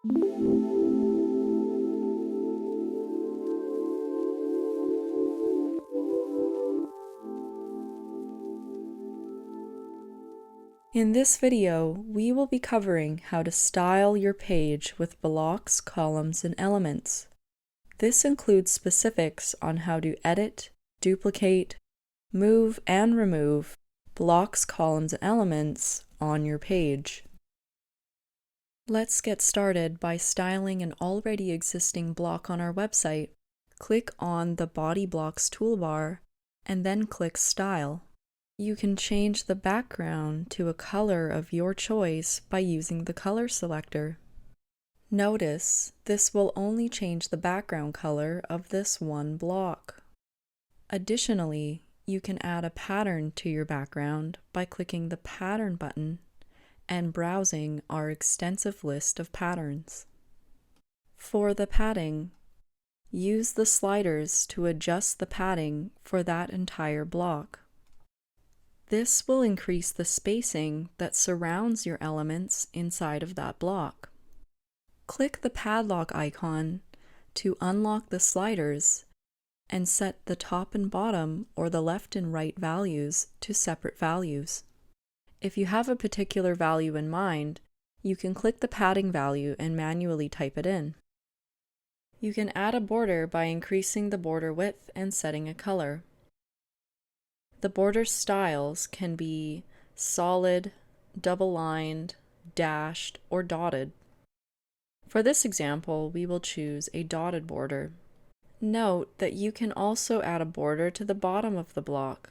In this video, we will be covering how to style your page with blocks, columns, and elements. This includes specifics on how to edit, duplicate, move, and remove blocks, columns, and elements on your page. Let's get started by styling an already existing block on our website. Click on the Body Blocks toolbar and then click Style. You can change the background to a color of your choice by using the color selector. Notice this will only change the background color of this one block. Additionally, you can add a pattern to your background by clicking the Pattern button and browsing our extensive list of patterns. For the padding, use the sliders to adjust the padding for that entire block. This will increase the spacing that surrounds your elements inside of that block. Click the padlock icon to unlock the sliders and set the top and bottom or the left and right values to separate values. If you have a particular value in mind, you can click the padding value and manually type it in. You can add a border by increasing the border width and setting a color. The border styles can be solid, double-lined, dashed, or dotted. For this example, we will choose a dotted border. Note that you can also add a border to the bottom of the block.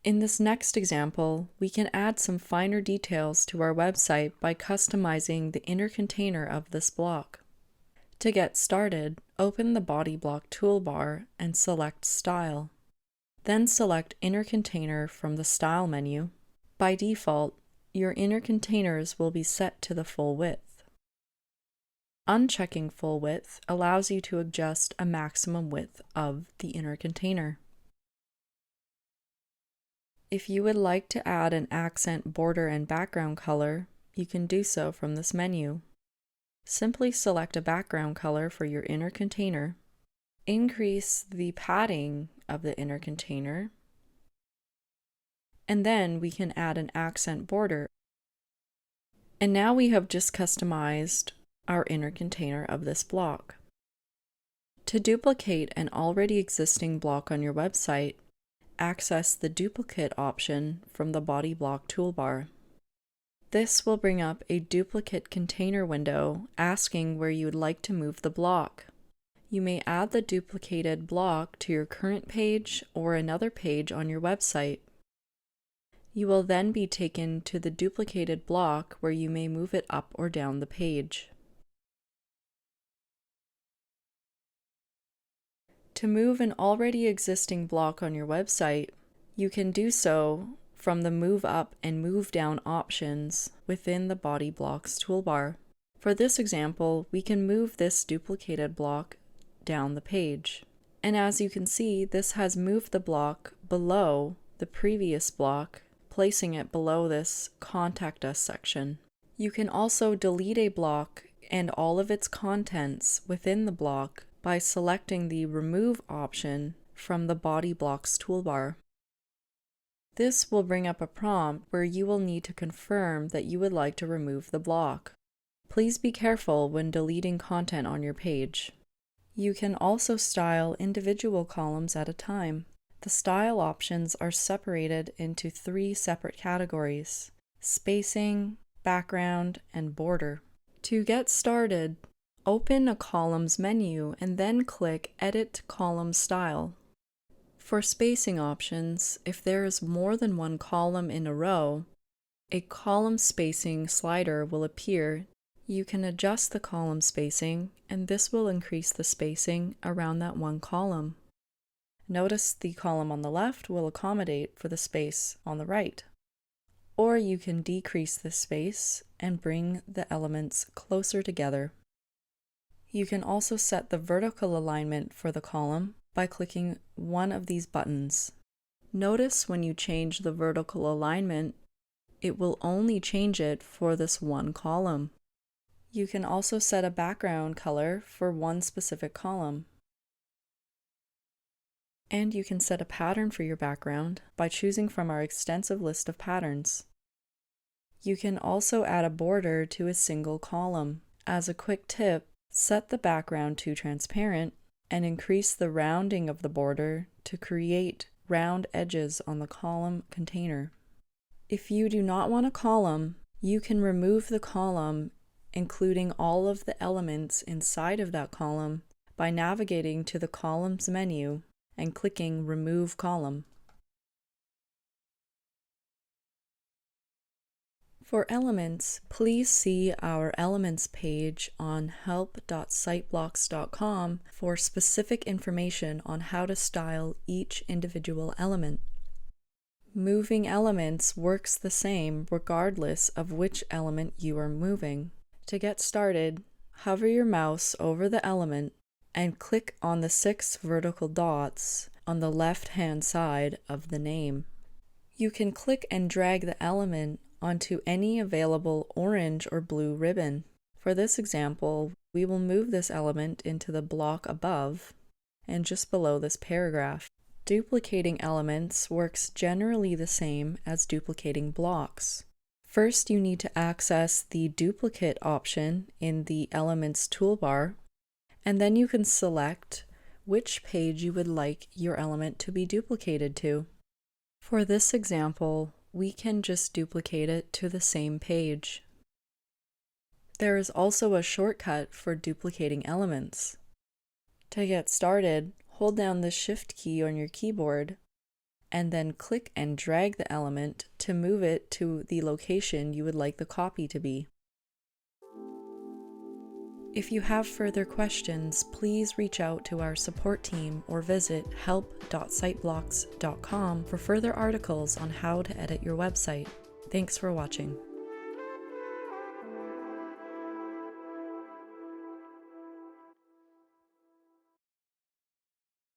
In this next example, we can add some finer details to our website by customizing the inner container of this block. To get started, open the Body Block toolbar and select Style. Then select Inner Container from the Style menu. By default, your inner containers will be set to the full width. Unchecking full width allows you to adjust a maximum width of the inner container. If you would like to add an accent border and background color, you can do so from this menu. Simply select a background color for your inner container. Increase the padding of the inner container, and then we can add an accent border. And now we have just customized our inner container of this block. To duplicate an already existing block on your website, access the Duplicate option from the Body Block toolbar. This will bring up a duplicate container window asking where you would like to move the block. You may add the duplicated block to your current page or another page on your website. You will then be taken to the duplicated block where you may move it up or down the page. To move an already existing block on your website, you can do so from the Move Up and Move Down options within the Body Blocks toolbar. For this example, we can move this duplicated block down the page. And as you can see, this has moved the block below the previous block, placing it below this Contact Us section. You can also delete a block and all of its contents within the block by selecting the Remove option from the Body Blocks toolbar. This will bring up a prompt where you will need to confirm that you would like to remove the block. Please be careful when deleting content on your page. You can also style individual columns at a time. The style options are separated into 3 separate categories: spacing, background, and border. To get started, open a Columns menu and then click Edit Column Style. For spacing options, if there is more than one column in a row, a column spacing slider will appear. You can adjust the column spacing, and this will increase the spacing around that one column. Notice the column on the left will accommodate for the space on the right. Or you can decrease the space and bring the elements closer together. You can also set the vertical alignment for the column by clicking one of these buttons. Notice when you change the vertical alignment, it will only change it for this one column. You can also set a background color for one specific column. And you can set a pattern for your background by choosing from our extensive list of patterns. You can also add a border to a single column. As a quick tip, set the background to transparent and increase the rounding of the border to create round edges on the column container. If you do not want a column, you can remove the column, including all of the elements inside of that column, by navigating to the Columns menu and clicking Remove Column. For elements, please see our Elements page on help.siteblocks.com for specific information on how to style each individual element. Moving elements works the same regardless of which element you are moving. To get started, hover your mouse over the element and click on the 6 vertical dots on the left-hand side of the name. You can click and drag the element onto any available orange or blue ribbon. For this example, we will move this element into the block above and just below this paragraph. Duplicating elements works generally the same as duplicating blocks. First, you need to access the Duplicate option in the Elements toolbar, and then you can select which page you would like your element to be duplicated to. For this example, we can just duplicate it to the same page. There is also a shortcut for duplicating elements. To get started, hold down the Shift key on your keyboard and then click and drag the element to move it to the location you would like the copy to be. If you have further questions, please reach out to our support team or visit help.siteblocks.com for further articles on how to edit your website. Thanks for watching.